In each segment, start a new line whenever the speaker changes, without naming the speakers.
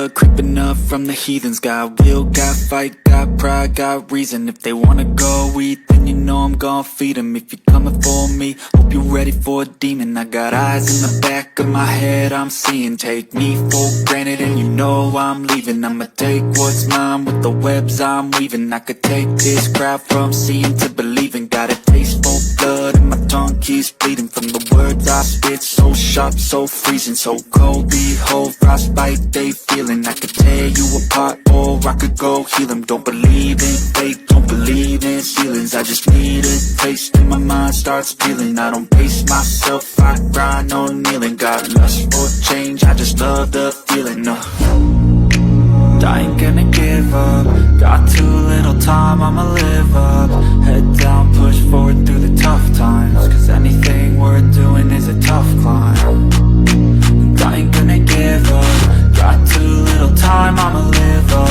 blood creeping up from the heathens. Got will, got fight, got pride, got reason. If they wanna go eat, then you know I'm gon' feed them. If you're coming for me, hope you're ready for a demon. I got eyes in the back of my head, I'm seeing. Take me for granted and you know I'm leaving. I'ma take what's mine with the webs I'm weaving. I could take this crowd from seeing to believing. Got a taste for blood and my tongue keeps bleeding from the words I spit. So sharp, so freezing, so cold. Behold, frostbite they feeling. I could tear you apart or I could go heal them. Don't believe in fate, don't believe in ceilings. I just need a taste and my mind starts peeling. I don't pace myself, I grind on kneeling. Got lust for change, I just love the feeling. I ain't gonna give up. Got too little time, I'ma live up. Head down, push forward through the tough times. Cause anything worth doing is a tough climb. And I ain't gonna give up. Got too little time, I'ma live up.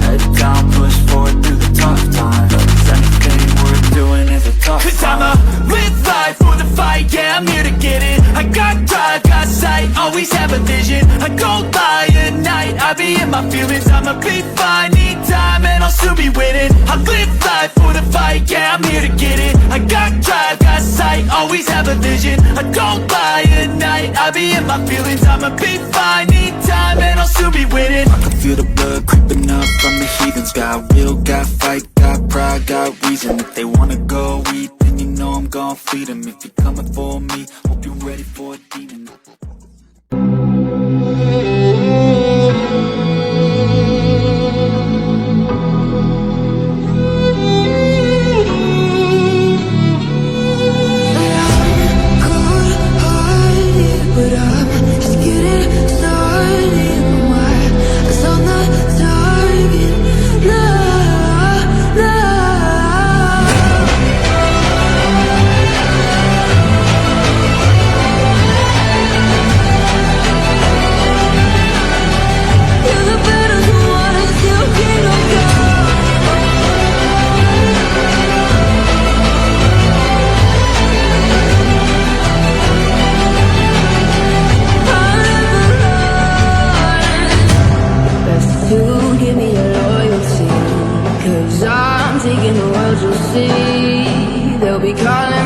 Head down, push forward through the tough times. Cause anything worth doing is a tough climb. Cause I'ma live life for the fight, yeah, I'm here to get it. I got drive, got sight, always have a vision. I go by at night, I be in my feelings. I'ma be fine, need time and I'll soon be winning. I live life for the fight, yeah, I'm here to get it. I got drive, got sight, always have a vision. I don't lie at night, I be in my feelings. I'ma be fine, need time and I'll soon be winning. I can feel the blood creeping up from the heathens. Got will, got fight, got pride, got reason. If they wanna go eat, then you know I'm gon' feed them. If you're coming for me, hope you're ready for a demon.
Taking the world, you'll see. They'll be calling